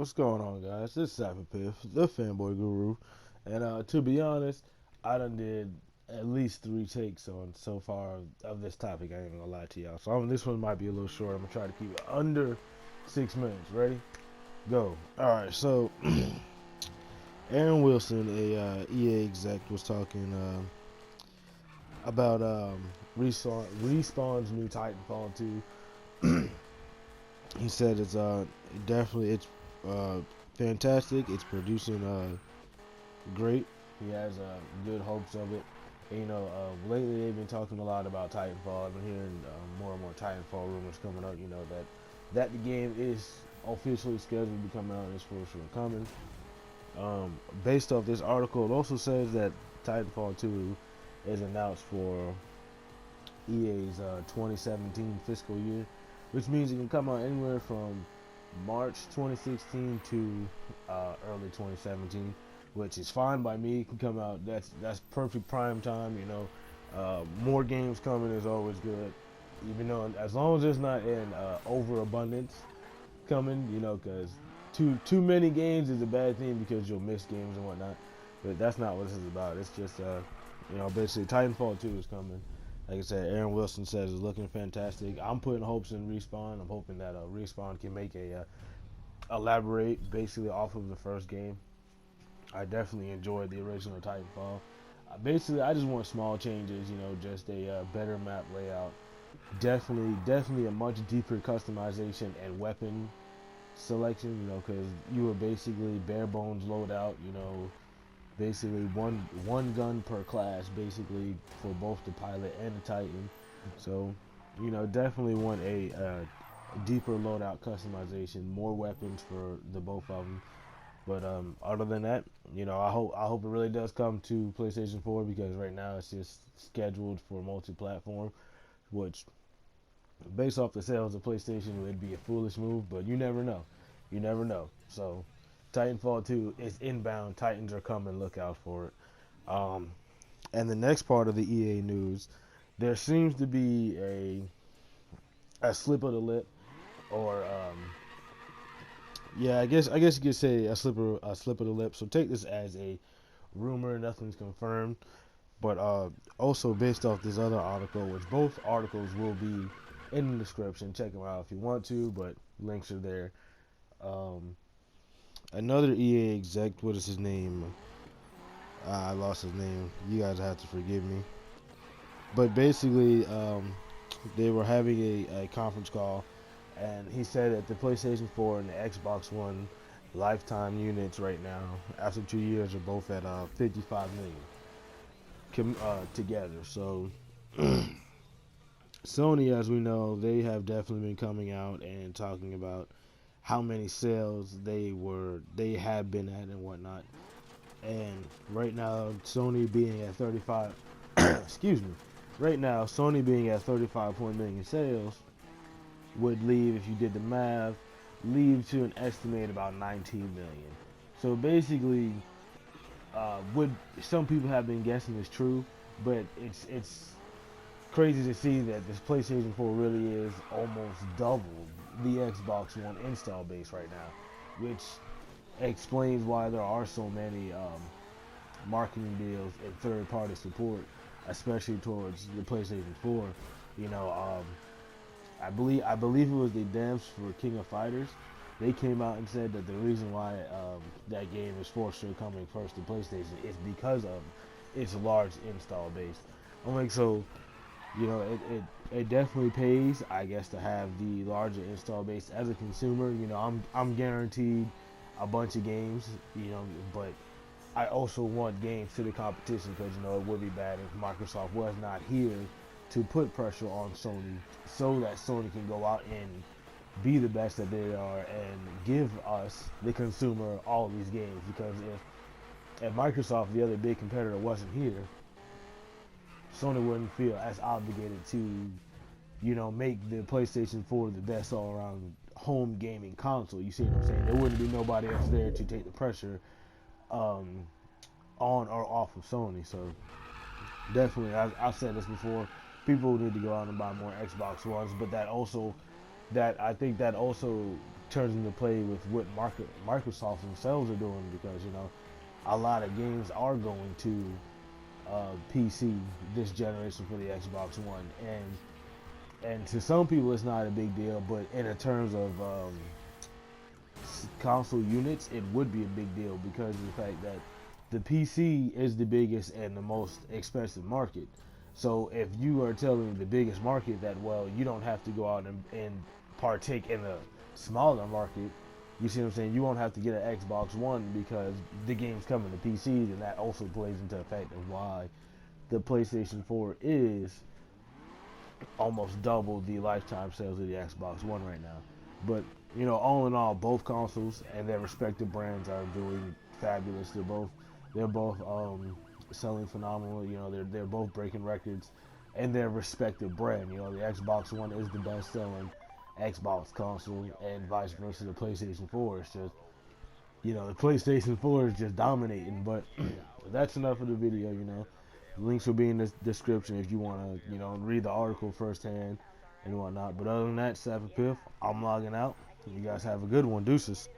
What's going on, guys? This is SHAREfactory, the fanboy guru, and to be honest, I done did at least 3 takes on so far of this topic. I ain't gonna lie to y'all. So this one might be a little short. I'm gonna try to keep it under 6 minutes. Ready? Go. All right. So Aaron Wilson, a EA exec, was talking about Respawn's new Titanfall 2. He said it's fantastic. It's producing great. He has good hopes of it. And, lately they've been talking a lot about Titanfall. I've been hearing more and more Titanfall rumors coming up. That the game is officially scheduled to be coming out and it's for sure coming. Based off this article, it also says that Titanfall 2 is announced for EA's 2017 fiscal year, which means it can come out anywhere from March 2016 to early 2017, which is fine by me. It can come out. That's perfect prime time. More games coming is always good. Even though, as long as it's not in overabundance coming, because too many games is a bad thing because you'll miss games and whatnot. But that's not what this is about. It's just basically Titanfall 2 is coming. Like I said, Aaron Wilson says it's looking fantastic. I'm putting hopes in Respawn. I'm hoping that Respawn can make elaborate basically off of the first game. I definitely enjoyed the original Titanfall. Basically, I just want small changes. Just a better map layout. Definitely a much deeper customization and weapon selection. Because you were basically bare bones loadout. Basically one gun per class, basically for both the pilot and the Titan. So, definitely want a deeper loadout customization, more weapons for the both of them. But other than that, I hope it really does come to PlayStation 4 because right now it's just scheduled for multi-platform, which based off the sales of PlayStation would be a foolish move, but you never know. You never know. So Titanfall 2 is inbound. Titans are coming. Look out for it. And the next part of the EA news, there seems to be a slip of the lip, or yeah, I guess you could say a slip of the lip. So take this as a rumor. Nothing's confirmed, but also based off this other article, which both articles will be in the description. Check them out if you want to, but links are there. Another EA exec, what is his name? I lost his name. You guys have to forgive me. But basically, they were having a conference call, and he said that the PlayStation 4 and the Xbox One lifetime units right now, after 2 years, are both at 55 million together. So Sony, as we know, they have definitely been coming out and talking about how many sales they have been at and whatnot. And right now, Sony being at 35, excuse me, right now, Sony being at 35 million sales would leave, if you did the math, leave to an estimate about 19 million. So basically, what some people have been guessing is true, but it's crazy to see that this PlayStation 4 really is almost double the Xbox One install base right now, which explains why there are so many marketing deals and third-party support, especially towards the PlayStation 4. I believe it was the devs for King of Fighters. They came out and said that the reason why that game is for sure coming first to PlayStation is because of its large install base. I'm like, so it definitely pays, I guess, to have the larger install base as a consumer. I'm guaranteed a bunch of games, but I also want games to the competition because it would be bad if Microsoft was not here to put pressure on Sony so that Sony can go out and be the best that they are and give us, the consumer, all these games. Because if Microsoft, the other big competitor, wasn't here, Sony wouldn't feel as obligated to, make the PlayStation 4 the best all-around home gaming console. You see what I'm saying? There wouldn't be nobody else there to take the pressure on or off of Sony. So definitely, I've said this before, people need to go out and buy more Xbox Ones, but that also that I think that also turns into play with what Microsoft themselves are doing, because a lot of games are going to PC this generation for the Xbox One, and to some people it's not a big deal, but in terms of console units, it would be a big deal because of the fact that the PC is the biggest and the most expensive market. So if you are telling the biggest market that, well, you don't have to go out and partake in a smaller market, you see what I'm saying? You won't have to get an Xbox One because the game's coming to PCs, and that also plays into the fact of why the PlayStation 4 is almost double the lifetime sales of the Xbox One right now. But all in all, both consoles and their respective brands are doing fabulous. They're both selling phenomenal. They're both breaking records in their respective brand. The Xbox One is the best selling Xbox console, and vice versa. The PlayStation 4 is just the PlayStation 4 is just dominating. But that's enough of the video. Links will be in the description if you want to, read the article firsthand and whatnot. But other than that, 7th, I'm logging out. You guys have a good one. Deuces.